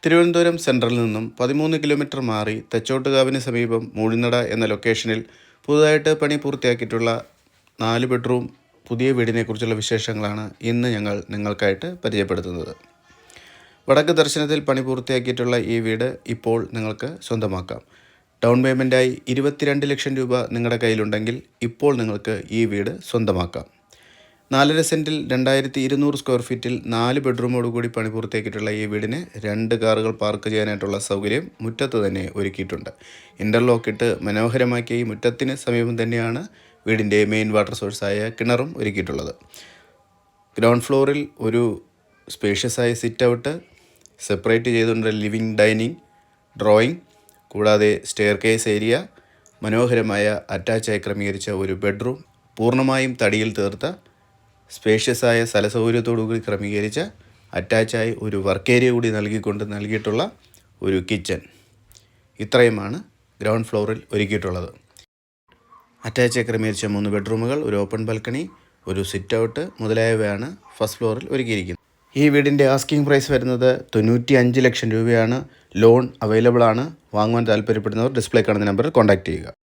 തിരുവനന്തപുരം സെൻട്രലിൽ നിന്നും 13 കിലോമീറ്റർ മാറി തെച്ചോട്ടുകാവിന് സമീപം മൂഴിനട എന്ന ലൊക്കേഷനിൽ പുതുതായിട്ട് പണി പൂർത്തിയാക്കിയിട്ടുള്ള 4 ബെഡ്റൂം പുതിയ വീടിനെക്കുറിച്ചുള്ള വിശേഷങ്ങളാണ് ഇന്ന് ഞങ്ങൾ നിങ്ങൾക്കായിട്ട് പരിചയപ്പെടുത്തുന്നത്. വടക്ക് ദർശനത്തിൽ പണി പൂർത്തിയാക്കിയിട്ടുള്ള ഈ വീട് ഇപ്പോൾ നിങ്ങൾക്ക് സ്വന്തമാക്കാം. ഡൗൺ പേയ്മെൻറ്റായി 22 ലക്ഷം രൂപ നിങ്ങളുടെ കയ്യിലുണ്ടെങ്കിൽ ഇപ്പോൾ നിങ്ങൾക്ക് ഈ വീട് സ്വന്തമാക്കാം. 4.5 സെൻറ്റിൽ 2200 സ്ക്വയർ ഫീറ്റിൽ 4 ബെഡ്റൂമോടുകൂടി പണി പൂർത്തിയാക്കിയിട്ടുള്ള ഈ വീടിന് 2 കാറുകൾ പാർക്ക് ചെയ്യാനായിട്ടുള്ള സൗകര്യം മുറ്റത്ത് തന്നെ ഒരുക്കിയിട്ടുണ്ട്. ഇൻ്റർലോക്ക് ഇട്ട് മനോഹരമാക്കിയ ഈ മുറ്റത്തിന് സമീപം തന്നെയാണ് വീടിൻ്റെ മെയിൻ വാട്ടർ സോഴ്സായ കിണറും ഒരുക്കിയിട്ടുള്ളത്. ഗ്രൗണ്ട് ഫ്ലോറിൽ ഒരു സ്പേഷ്യസായ സിറ്റ് ഔട്ട്, സെപ്പറേറ്റ് ചെയ്തുകൊണ്ട് ലിവിങ്, ഡൈനിങ്, ഡ്രോയിങ്, കൂടാതെ സ്റ്റെയർ കേസ് ഏരിയ, മനോഹരമായ അറ്റാച്ചായി ക്രമീകരിച്ച ഒരു ബെഡ്റൂം, പൂർണ്ണമായും തടിയിൽ തീർത്ത സ്പേഷ്യസായ സ്ഥലസൗകര്യത്തോടുകൂടി ക്രമീകരിച്ച അറ്റാച്ചായി ഒരു വർക്ക് ഏരിയ കൂടി നൽകിയിട്ടുള്ള ഒരു കിച്ചൺ. ഇത്രയുമാണ് ഗ്രൗണ്ട് ഫ്ലോറിൽ ഒരുക്കിയിട്ടുള്ളത്. അറ്റാച്ചായി ക്രമീകരിച്ച 3 ബെഡ്റൂമുകൾ, ഒരു ഓപ്പൺ ബാൽക്കണി, ഒരു സിറ്റ് ഔട്ട് മുതലായവയാണ് ഫസ്റ്റ് ഫ്ലോറിൽ ഒരുക്കിയിരിക്കുന്നത്. ഈ വീടിൻ്റെ ആസ്കിംഗ് പ്രൈസ് വരുന്നത് 95 ലക്ഷം രൂപയാണ്. ലോൺ അവൈലബിൾ ആണ്. വാങ്ങുവാൻ താല്പര്യപ്പെടുന്നവർ ഡിസ്പ്ലേ കാണുന്ന നമ്പറിൽ കോൺടാക്റ്റ് ചെയ്യുക.